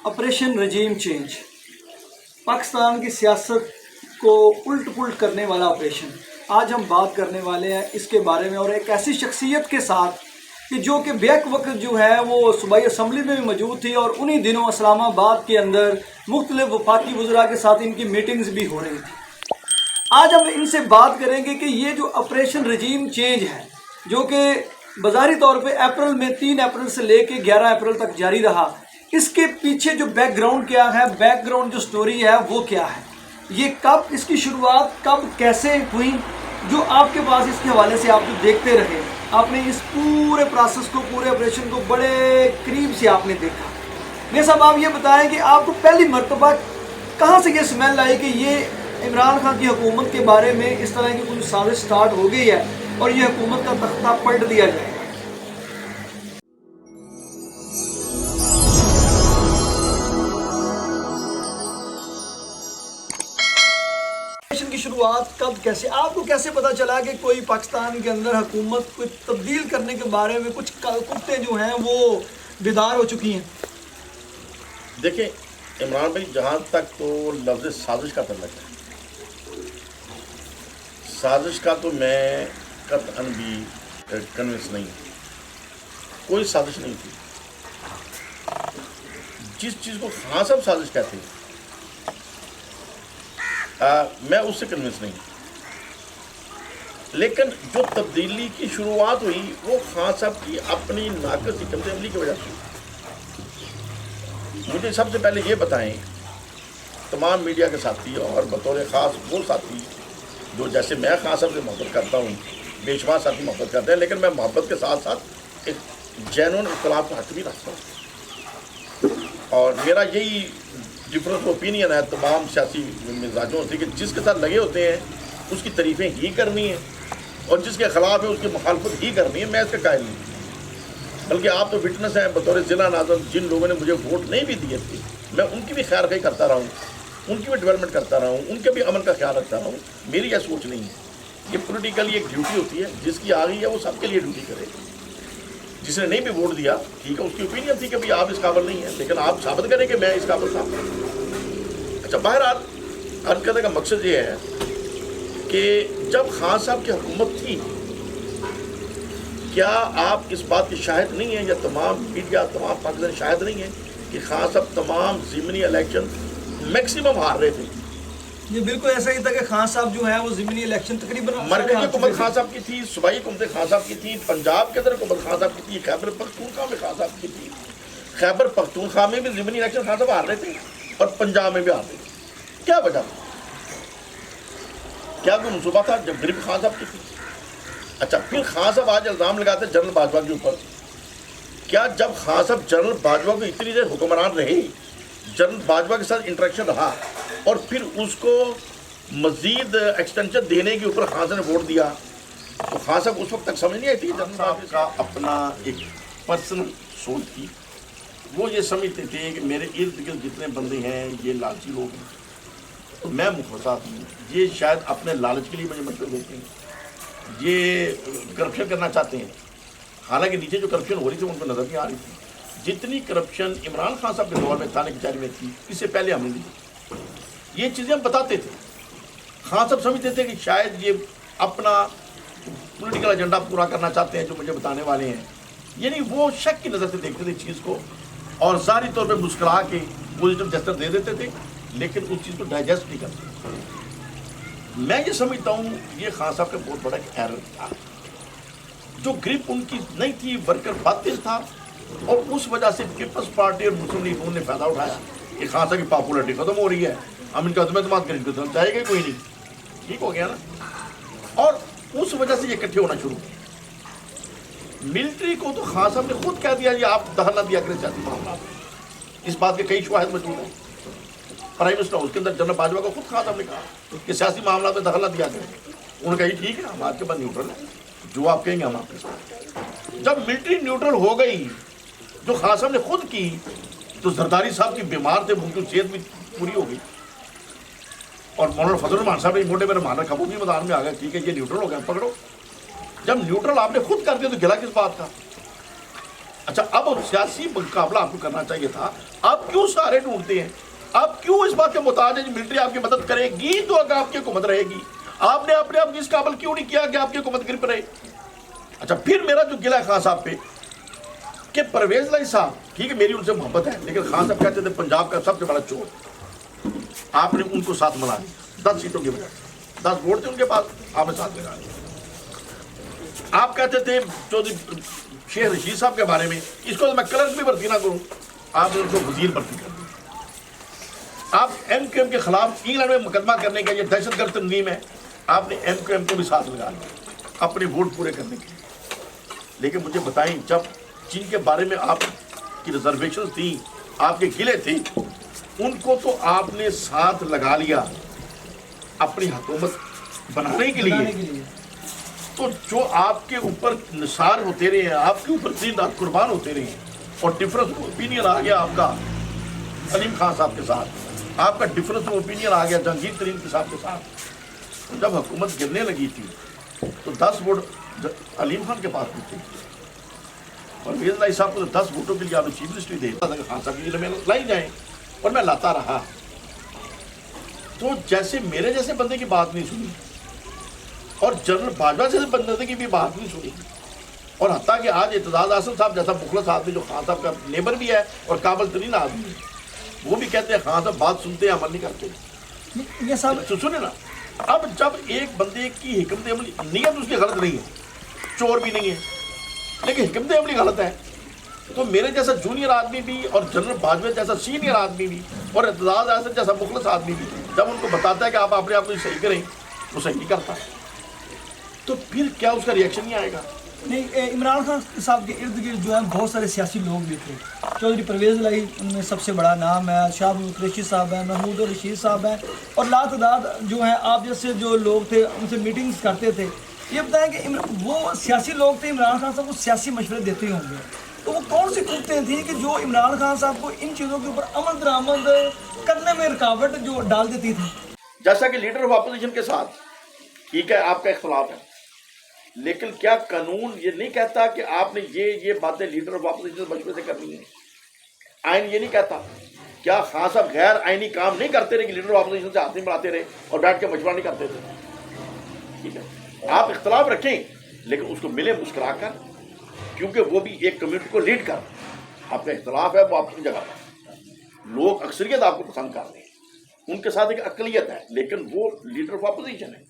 Operation रजीम change, Pakistan की सियासत को उल्ट पुल्ट करने वाला ऑपरेशन। आज हम बात करने वाले हैं इसके बारे में, और एक ऐसी शख्सियत के साथ कि जो कि बैक वक्त जो है वो सूबाई असम्बली में भी मौजूद थी, और उन्हीं दिनों इस्लामाबाद के अंदर मुख्तलिफ वफाकी वज़रा के साथ इनकी मीटिंग्स भी हो रही थी। आज हम इनसे बात करेंगे कि ये जो ऑपरेशन रजीम चेंज है, जो कि बाज़ारी तौर पे अप्रैल में 3 अप्रैल से लेके 11 अप्रैल तक जारी रहा, इसके पीछे जो बैकग्राउंड क्या है, बैकग्राउंड जो स्टोरी है वो क्या है, ये कब इसकी शुरुआत कब कैसे हुई, जो आपके पास इसके हवाले से आप जो देखते रहे, आपने इस पूरे प्रोसेस को, पूरे ऑपरेशन को बड़े करीब से आपने देखा। मेरे साहब, आप ये बताएं कि आपको पहली मरतबा कहाँ से ये स्मेल आई कि ये इमरान खान की हुकूमत के बारे में इस तरह की कुछ साजिश स्टार्ट हो गई है और ये हुकूमत का तख्ता पलट दिया जाएगा? की शुरुआत कब, कैसे, आपको कैसे पता चला कि कोई पाकिस्तान के अंदर हुकूमत को तब्दील करने के बारे में कुछ कुत्ते जो हैं वो बेदार हो चुकी हैं? देखिए इमरान भाई, जहाँ तक तो लफ्ज़ साजिश का तल्लुक़ है, साजिश का तो मैं कतअन भी कन्विंस नहीं, कोई साजिश नहीं थी। जिस चीज़ को खान साहब साजिश कहते हैं मैं उससे कन्विंस नहीं, लेकिन जो तब्दीली की शुरुआत हुई वो खान साहब की अपनी नाक़िस हिकमत अमली की वजह से। मुझे सबसे पहले ये बताएं, तमाम मीडिया के साथी और बतौर ख़ास वो साथी जो जैसे मैं खान साहब से मोहब्बत करता हूँ, बेशुमार साथी मोहब्बत करते हैं, लेकिन मैं मोहब्बत के साथ साथ एक जेन्युइन इख्तिलाफ का हक़ भी रखता हूँ, और मेरा यही डिफरेंस ओपिनियन है तमाम सियासी मिजाजों से कि जिसके साथ लगे होते हैं उसकी तारीफ़ें ही करनी है और जिसके ख़िलाफ़ है उसकी मुखालफत ही करनी है। मैं इसका कायल नहीं, बल्कि आप तो विटनेस हैं बतौर ज़िला नाज़िम, जिन लोगों ने मुझे वोट नहीं भी दिए थे, मैं उनकी भी खैर खई करता रहा हूँ, उनकी भी डेवलपमेंट करता रहा हूँ, उनके भी अमन का ख्याल रखता रहा हूँ। मेरी यह सोच नहीं है, ये पॉलिटिकली एक ड्यूटी होती है, जिसकी आ गई है वो सबके लिए ड्यूटी करे। जिसने नहीं भी वोट दिया ठीक है, उसकी ओपिनियन थी कि भाई आप इस काबिल नहीं है, लेकिन आप साबित करें कि मैं इस काबिल था। अच्छा, बहरहाल अर्ज़ करने का मकसद ये है कि जब खान साहब की हुकूमत थी, क्या आप इस बात की शाहिद नहीं है, या तमाम मीडिया तमाम पाकिस्तान शाहिद नहीं है कि खान साहब तमाम ज़िमनी इलेक्शन मैक्सिमम हार रहे थे? ये बिल्कुल ऐसा ही था कि खान साहब जो है वो ज़िमनी इलेक्शन तकरीबन मरकज़ी हुकूमत खान साहब की थी, सूबाई हुकूमत खान साहब की थी, पंजाब के अंदर हुकूमत खान साहब की थी, खैबर पख्तूनख्वा में खान साहब की थी। खैबर पख्तूनख्वा में भी ज़िमनी इलेक्शन खान साहब हार रहे थे और पंजाब में भी हार रहे थे। क्या वजह? क्या कोई मनसूबा था जब ग्रिप खान साहब की थी? अच्छा, फिर खान साहब आज इल्ज़ाम लगाते हैं जनरल बाजवा के ऊपर। क्या जब खान साहब जनरल बाजवा को इतनी देर हुक्मरान रहे, जनरल बाजवा के साथ इंटरेक्शन रहा और फिर उसको मज़ीद एक्सटेंशन देने के ऊपर खान साहब ने वोट दिया, तो खान साहब उस वक्त तक समझ नहीं आई थी जनरल साहब का अपना एक पर्सनल सोच थी। वो ये समझते थे कि मेरे इर्द गिर्द जितने बंदे हैं ये लालची लोग हैं, तो मैं मुखलसात हूँ, ये शायद अपने लालच के लिए मुझे मशवरे देते हैं, ये करप्शन करना चाहते हैं। हालांकि नीचे जो करप्शन हो रही थी उनको नज़र नहीं आ रही थी। जितनी करप्शन इमरान खान साहब के दौर में थाने कचहरी में थी, इससे पहले हमने नहीं। ये चीज़ें हम बताते थे, खान साहब समझते थे कि शायद ये अपना पॉलिटिकल एजेंडा पूरा करना चाहते हैं जो मुझे बताने वाले हैं, यानी वो शक की नज़र से देखते थे चीज़ को और ज़ाहिरी तौर पे मुस्कुरा के पॉजिटिव जेस्चर दे देते थे, लेकिन उस चीज़ को डाइजेस्ट नहीं करते। मैं ये समझता हूँ ये खान साहब का बहुत बड़ा एक एरर था, जो ग्रिप उनकी नहीं थी, वर्कर बातिल था, और उस वजह से पीपल्स पार्टी और मुस्लिम लीग ने फ़ायदा उठाया कि खान साहब की पॉपुलरिटी ख़त्म हो रही है, हम इनका अदम करें, इनको तो चाहेगा कोई नहीं, ठीक हो गया ना। और उस वजह से ये इकट्ठे होना शुरू किया। मिलिट्री को तो खान साहब ने खुद कह दिया कि आप दखल न दिया करें सियासी मामला, इस बात के कई शवाहिद मौजूद हैं। प्राइम मिनिस्टर हाउस के अंदर जनरल बाजवा को खुद खान साहब ने कहा कि सियासी मामला में दखल न दिया करें। उन्होंने कहा ठीक है, हम आपके पास न्यूट्रल है, जो आप कहेंगे हम आपके साथ। जब मिलिट्री न्यूट्रल हो गई, जो खान साहब ने खुद की, तो जरदारी साहब की बीमार थे, उनकी सेहत भी पूरी हो गई, और मौलाना फजल रहमान साहब ने मोटे मेरे मान रखा, वो भी मैदान में आ गया, ठीक है ये न्यूट्रल हो गया, पकड़ो। जब न्यूट्रल आपने खुद कर दिया तो गिला किस बात का? अच्छा, अब सियासी मुकाबला आपको करना चाहिए था, आप क्यों सहारे ढूंढते हैं? आप क्यों इस बात के मुताबिक है कि मिलिट्री आपकी मदद करेगी तो अगर आपकी हुकूमत रहेगी? आपने अपने आप इस काबिल क्यों नहीं किया कि आपकी हुकूमत गिर पड़े? अच्छा, फिर मेरा जो गिला है खान साहब पे कि परवेज लाई साहब, ठीक है मेरी उनसे मोहब्बत है, लेकिन खान साहब कहते थे पंजाब का सबसे बड़ा चोर, आपने उनको साथ मिला दिया 10 सीटों के बजाय, 10 वोट थे उनके पास, आपने साथ मिला दिया। आप कहते थे चौधरी शेख रशीद साहब के बारे में, इसको तो मैं क्लर्क भी भर्ती ना करूं, आपने उनको वजीर भर्ती कर दिया। आप MQM के खिलाफ इंग्लैंड में मुकदमा करने का ये दहशतगर्द तंजीम है, आपने MQM को भी साथ लगा लिया अपने वोट पूरे करने के लिए। लेकिन मुझे बताएं, जब जिनके बारे में आपकी रिजर्वेशन थी, आपके गिले थे, उनको तो आपने साथ लगा लिया अपनी हुकूमत बनाने के लिए। तो जो आपके ऊपर निसार होते रहे हैं, आपके ऊपर दिन रात कुर्बान होते रहे हैं, और डिफरेंस ओपिनियन आ गया आपका सलीम खान साहब के साथ, आपका डिफरेंस ओपिनियन आ गया जहांगीर तरीन के साहब के साथ। जब हुकूमत गिरने लगी थी तो 10 वोट अलीम खान के पास भी थे, और परवेज लाई साहब को तो 10 वोटों के लिए आपने चीफ मिनिस्ट्री दे दिया था खान साहब के लिए लाई जाए, और मैं लाता रहा। तो जैसे मेरे जैसे बंदे की बात नहीं सुनी, और जनरल बाजवा जैसे बंदे की भी बात नहीं सुनी, और हत्ता कि आज एतजाज आसिफ साहब जैसा मुखलस आदमी जो खान साहब का नेबर भी है और काबिल तरीन आदमी है, वो भी कहते हैं खान साहब बात सुनते हैं अमल नहीं करते। ये सब सुने ना, अब जब एक बंदे की हिकमत अमली, नीयत उसकी गलत नहीं है, चोर भी नहीं है, लेकिन हिकमत अमली गलत है, तो मेरे जैसा जूनियर आदमी भी और जनरल बाजवा जैसा सीनियर आदमी भी और एतजाज आसिफ जैसा मुखलस आदमी भी जब उनको बताता है कि आप अपने आप को सही करें, वो सही नहीं करता, तो फिर क्या उसका रिएक्शन नहीं आएगा? नहीं, इमरान खान साहब के इर्द गिर्द जो है बहुत सारे सियासी लोग भी थे। चौधरी परवेज लाई उनमें सबसे बड़ा नाम है, शाह कुरैशी साहब हैं, महमूद रशीद साहब हैं, और लातदाद जो हैं आप जैसे जो लोग थे उनसे मीटिंग्स करते थे। ये बताएं कि वो सियासी लोग थे, इमरान खान साहब को सियासी मशवरे देते होंगे, तो वो कौन सी कुत्तें थी कि जो इमरान खान साहब को इन चीज़ों के ऊपर अमल दरामद करने में रुकावट जो डाल देती थी? जैसा कि लीडर ऑफ अपोजिशन के साथ ठीक है आपका इख्तलाफ है, लेकिन क्या कानून ये नहीं कहता कि आपने ये बातें लीडर ऑफ अपोजिशन से मशवरे से करनी है? आइन ये नहीं कहता? क्या खान साहब गैर आइनी काम नहीं करते रहे कि लीडर ऑफ अपोजिशन से हाथ नहीं मिलाते रहे और बैठ के मशवरा नहीं करते थे? ठीक है, आप इख्तलाफ रखें, लेकिन उसको मिले मुस्कुरा कर, क्योंकि वो भी एक कम्युनिटी को लीड कर। आपका इख्तलाफ है वो अपनी जगह पर, लोग अक्सरियत आपको पसंद कर रहे हैं, उनके साथ एक अकलियत है, लेकिन वो लीडर ऑफ अपोजिशन है।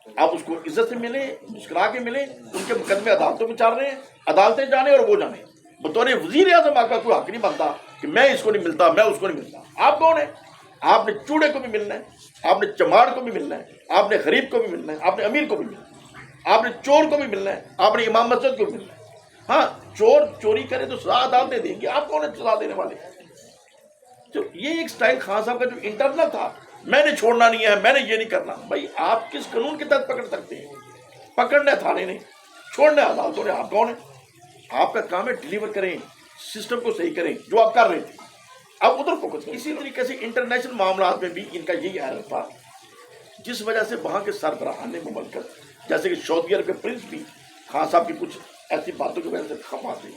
आप उसको इज्जत से मिले, मुस्कुरा के मिले, उनके मुकदमे अदालतों में चल रहे हैं, अदालतें जाने और वो जाने। बतौर वजीर आजम आपका कोई हक नहीं बनता कि मैं इसको नहीं मिलता, मैं उसको नहीं मिलता। आप कौन है? आपने चूड़े को भी मिलना है, आपने चमाड़ को भी मिलना है, आपने गरीब को भी मिलना है, आपने अमीर को भी मिलना है, आपने चोर को भी मिलना है, आपने इमाम मस्जिद को भी मिलना है। हाँ, चोर चोरी करे तो सजा अदालतें देंगे, आप कौन है सजा देने वाले? तो ये एक स्टाइल खान साहब का जो इंटरनल था, मैंने छोड़ना नहीं है, मैंने ये नहीं करना। भाई आप किस कानून के तहत पकड़ सकते हैं? पकड़ना थाने ने, छोड़ना अदालतों ने। आप कौन है? आपका काम है डिलीवर करें, सिस्टम को सही करें, जो आप कर रहे थे आप उधर फोकस करें। इसी तरीके से इंटरनेशनल मामलात में भी इनका यही एरर था, जिस वजह से वहाँ के सरबराहान ने मुमलकत, जैसे कि सऊदी अरब के प्रिंस भी खान साहब की कुछ ऐसी बातों की वजह से खफा थे।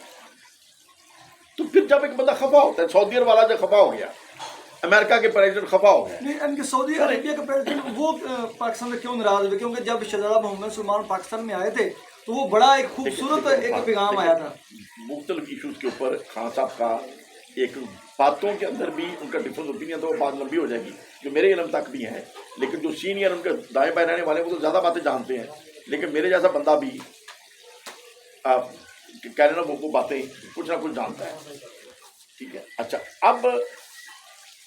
तो फिर जब एक बंदा खफा होता है, सऊदी अरब वाला जब खफा हो गया, अमेरिका के प्रेसिडेंट खफा हो गया, नहीं, इनके सऊदी अरेबिया के प्रेसिडेंट वो पाकिस्तान में क्यों नाराज हुए? क्योंकि जब शहजादा मोहम्मद सलमान पाकिस्तान में आए थे तो वो बड़ा एक खूबसूरत एक पैगाम आया था। मुख्तलिफ इशूज़ के ऊपर खान साहब का एक बातों के अंदर भी उनका डिफरेंस ओपिनियन, तो वो बात लंबी हो जाएगी जो मेरे इल्म तक भी है, लेकिन जो सीनियर उनके दाएं बाएं रहने वाले वो तो ज़्यादा बातें जानते हैं, लेकिन मेरे जैसा बंदा भी कहने ना वो बातें कुछ ना कुछ जानता है। ठीक है, अच्छा, अब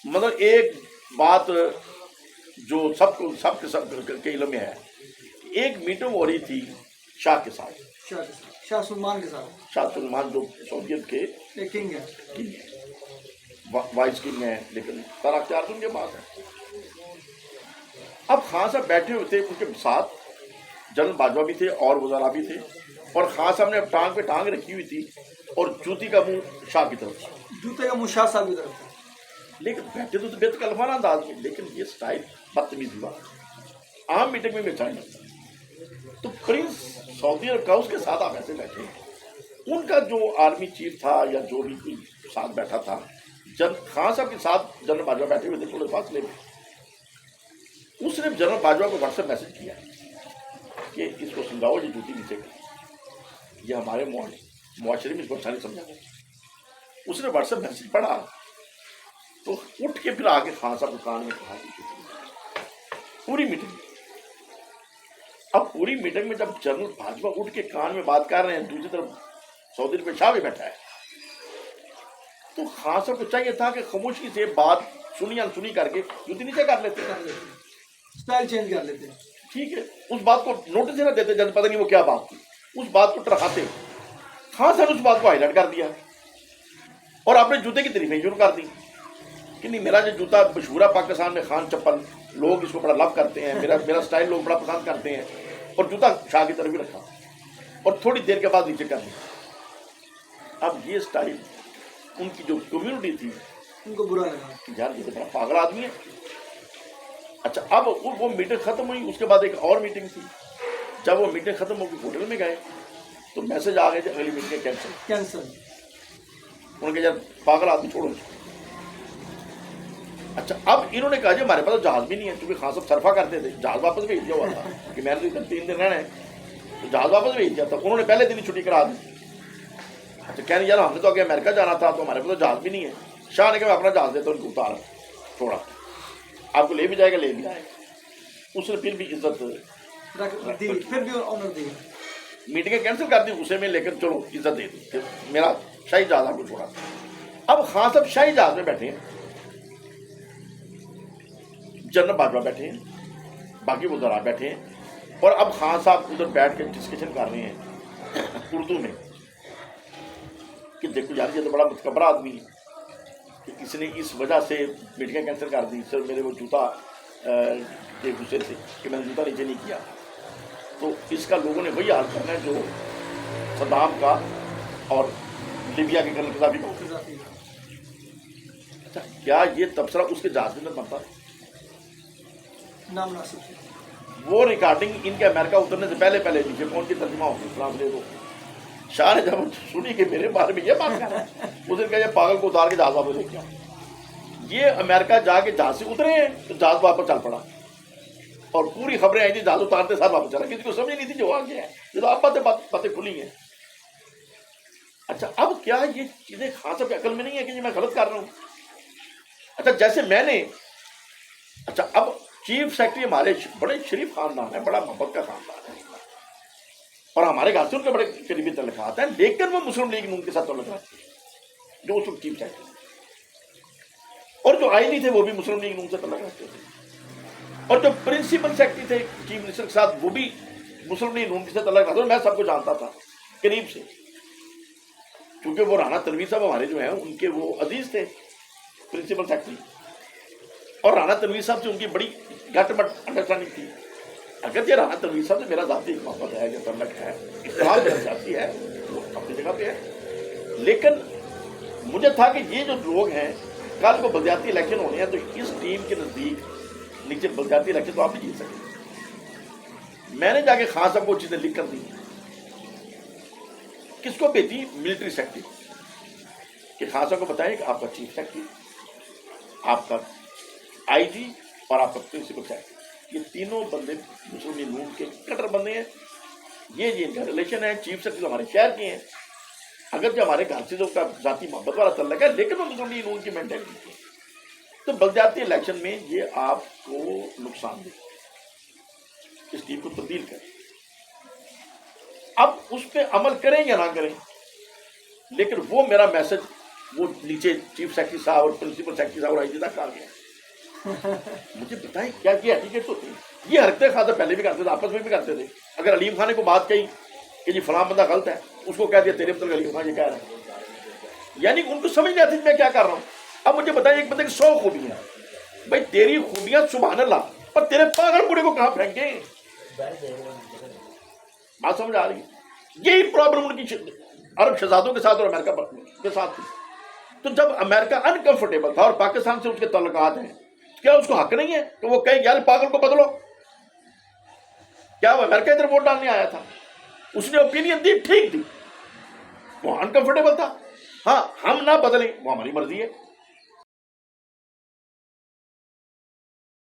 मतलब एक बात जो सबके इल्म में है, एक मीटिंग हो रही थी शाह के साथ, शाह सलमान के साथ। शाह सलमान जो सऊदीयत के किंग है, वाइस किंग है, लेकिन सारा अख्तियार तो उनके पास है। अब खान साहब बैठे हुए थे, उनके साथ जनरल बाजवा भी थे और वज़रा भी थे, और खान साहब ने टांग पे टांग रखी हुई थी और जूती का मुंह शाह की तरफ था, जूते का मुंह शाह साहब की तरफ था। लेकिन बैठे तो बेतकल्फाना अंदाज में, लेकिन ये स्टाइल बदतमीजी हुआ, आम मीटिंग में बेचा नहीं। तो प्रिंस सऊदी अरब का उसके साथ आप ऐसे बैठे, ان کا جو آرمی چیف تھا یا جو بھی کوئی ساتھ بیٹھا تھا، خان صاحب کے ساتھ جنرل باجوہ بیٹھے ہوئے تھے تھوڑے فاصلے میں، اس نے جنرل باجوہ کو واٹس ایپ میسج کیا کہ اس کو سمجھاؤ یہ جوتی نیچے کی، یہ ہمارے معاشرے میں اس کو اچھا نہیں سمجھا۔ اس نے واٹس ایپ میسج پڑھا تو اٹھ کے پھر آگے خان صاحب کو کان میں کہا پوری میٹنگ میں۔ اب پوری میٹنگ میں جب جنرل باجوہ اٹھ کے کان میں بات کر رہے ہیں، دوسری طرف سعودی عرب شاہ بھی بیٹھا ہے، تو خان صاحب کو چاہیے تھا کہ خاموشی سے بات سنی انسنی کر کے جوتی نیچے کر لیتے، اسٹائل چینج کر لیتے، ٹھیک ہے، اس بات کو نوٹس ہی نہ دیتے، جب پتہ نہیں وہ کیا بات تھی، اس بات کو ٹرکاتے۔ خان صاحب نے اس بات کو ہائی لائٹ کر دیا اور اپنے جوتے کی تعریفیں شروع کر دی کہ نہیں میرا جو جوتا مشہور ہے پاکستان میں، خان چپل، لوگ اس کو بڑا لو کرتے ہیں، میرا سٹائل لوگ بڑا پسند کرتے ہیں، اور جوتا شاہ کی طرف بھی رکھا اور تھوڑی دیر کے بعد نیچے کر دیا۔ اب یہ سٹائل ان کی جو کمیونٹی تھی ان کو برا لگا کہ یار یہ تو بڑا پاگل آدمی ہے۔ اچھا، اب وہ میٹنگ ختم ہوئی، اس کے بعد ایک اور میٹنگ تھی، جب وہ میٹنگ ختم ہو کے ہوٹل میں گئے تو میسج آ گئے کہ اگلی میٹنگ کینسل۔ انہوں نے کہا یار پاگل آدمی چھوڑو۔ اچھا، اب انہوں نے کہا جی ہمارے پاس جہاز بھی نہیں ہے، کیونکہ خان صاحب صرفہ کرتے تھے، جہاز واپس بھیج دیا ہوا تھا کہ میں نے تو 3 دن رہنا ہے، تو جہاز واپس بھیج دیا تھا۔ انہوں نے پہلے دن ہی چھٹی کرا دی۔ اچھا، کہنے یار ہم نے تو آگے امریکہ جانا تھا تو ہمارے پاس تو جہاز بھی نہیں ہے۔ شاہ نے کہا میں اپنا جہاز دیتا ہوں، ان کو اتارا چھوڑا، آپ کو لے بھی جائے گا، لے بھی آئے گا۔ اس نے پھر بھی عزت دی، پھر بھی آنر دی، میٹنگیں کینسل کر دی غصے میں، لیکن چلو عزت دے دی کہ میرا شاہی جہاز آپ کو چھوڑا۔ اب خان صاحب شاہی جہاز میں بیٹھے ہیں، جنرل باجوہ بیٹھے ہیں، باقی وزراء بیٹھے ہیں، اور اب خان صاحب ادھر بیٹھ کے ڈسکشن کر رہے ہیں اردو میں کہ دیکھو یار یہ تو بڑا متکبر آدمی ہے کہ اس نے اس وجہ سے میٹنگیں کینسل کر دی، سر میرے وہ جوتا کے غصے سے کہ میں نے جوتا نیچے نہیں کیا، تو اس کا لوگوں نے وہی حال کرنا ہے جو صدام کا اور لیبیا کے کرنل قذافی کا۔ اچھا، کیا یہ تبصرہ اس کے جہاز میں بنتا؟ نامناسب۔ وہ ریکارڈنگ ان کے امریکہ اترنے سے پہلے نیچے پہنچ کے ترجمہ ہوگی فرانس لے دو۔ شاہ نے جب سنی کہ میرے بارے میں یہ بات کر رہا ہے، اس نے کہا یہ پاگل کو اتار کے جہاز واپس لے کے آؤ۔ یہ امریکہ جا کے جہاز سے اترے ہیں تو جہاز واپس چل پڑا، اور پوری خبریں آئی تھی جہاز اتارتے ساتھ واپس چلا، کسی کو سمجھ نہیں تھی جو آ گیا ہے، یہ تو آپ باتیں کھلی ہیں۔ اچھا، اب کیا یہ چیزیں خان صاحب کی عقل میں نہیں ہے کہ یہ میں غلط کر رہا ہوں؟ اچھا، جیسے میں نے، اچھا اب چیف سیکرٹری ہمارے بڑے شریف خاندان ہے، بڑا محبت کا خاندان ہے، اور ہمارے گھر سے ان کے بڑے قریبی تعلقات ہیں، لیکن وہ مسلم لیگ نون کے ساتھ تعلق رکھتے ہیں جو اس وقت چیف سیکرٹری، اور جو آئینی تھے وہ بھی مسلم لیگ نون سے تعلق رکھتے تھے، اور جو پرنسپل سیکرٹری تھے چیف منسٹر کے ساتھ وہ بھی مسلم لیگ نون کے ساتھ تعلق رکھتے تھے۔ میں سب کو جانتا تھا قریب سے، کیونکہ وہ رانا تنویر صاحب ہمارے جو ہیں ان کے وہ عزیز تھے پرنسپل سیکرٹری، اور رانا تنویر صاحب سے ان کی بڑی گھٹ مٹ انڈرسٹینڈنگ تھی۔ اگر یہ رانا تنویر صاحب سے میرا ذاتی محبت ہے یا تعلق ہے، اختلاف میرا ذاتی ہے، وہ اپنی جگہ پہ ہے، لیکن مجھے تھا کہ یہ جو لوگ ہیں کل کو بلدیاتی الیکشن ہونے ہیں تو اس ٹیم کے نزدیک نیچے بلدیاتی الیکشن تو آپ نہیں جیت سکتے۔ میں نے جا کے خان صاحب کو چیزیں لکھ کر دی، کس کو بھیجی؟ ملٹری سیکرٹری کہ خان صاحب کو بتائیں کہ آپ کا چیف سیکرٹری، آپ کا آئی جی اور آپ کا پرنسپل سیکرٹری، یہ تینوں بندے مسلم لیگ نون کے کٹر بندے ہیں، یہ ان کا ریلیشن ہے، چیف سیکرٹری ہمارے شہر کے ہیں، اگر جو ہمارے گھر سے جو کا ذاتی محبت والا تعلق ہے، لیکن وہ مسلم لیگ نون کی مینٹینٹی ہے، تو بلدیاتی الیکشن میں یہ آپ کو نقصان دے، اس ٹیم کو تبدیل کریں۔ اب اس پہ عمل کریں یا نہ کریں، لیکن وہ میرا میسج وہ نیچے چیف سیکرٹری صاحب اور پرنسپل سیکرٹری صاحب اور آئی جی تک آ گیا۔ مجھے بتائیں کیا یہ حقیقت ہوتی ہے؟ یہ حرکتیں خاصا پہلے بھی کرتے تھے، آپس میں بھی کرتے تھے۔ اگر علیم خان نے کوئی بات کہی کہ جی فلاں بندہ غلط ہے، اس کو کہہ دیا تیرے مطلب علیم خان یہ کہہ رہا ہے، یعنی ان کو سمجھ نہیں آتی میں کیا کر رہا ہوں۔ اب مجھے بتائیں ایک بندے کی 100 خوبیاں، بھائی تیری خوبیاں سبحان اللہ، پر تیرے پاگل بوڑھے کو کہاں پھینکیں؟ بات سمجھ آ رہی ہے؟ یہی پرابلم ان کی عرب شہزادوں کے ساتھ اور امریکہ کے ساتھ تھی۔ تو جب امریکہ انکمفرٹیبل تھا اور پاکستان سے اس کے تعلقات ہیں، کیا اس کو حق نہیں ہے کہ وہ کہے یار پاگل کو بدلو؟ کیا وہ امریکہ ادھر ووٹ ڈالنے آیا تھا؟ اس نے اوپینین دی، ٹھیک دی، وہ انکمفرٹیبل تھا. ہاں ہم نہ بدلیں وہ ہماری مرضی ہے.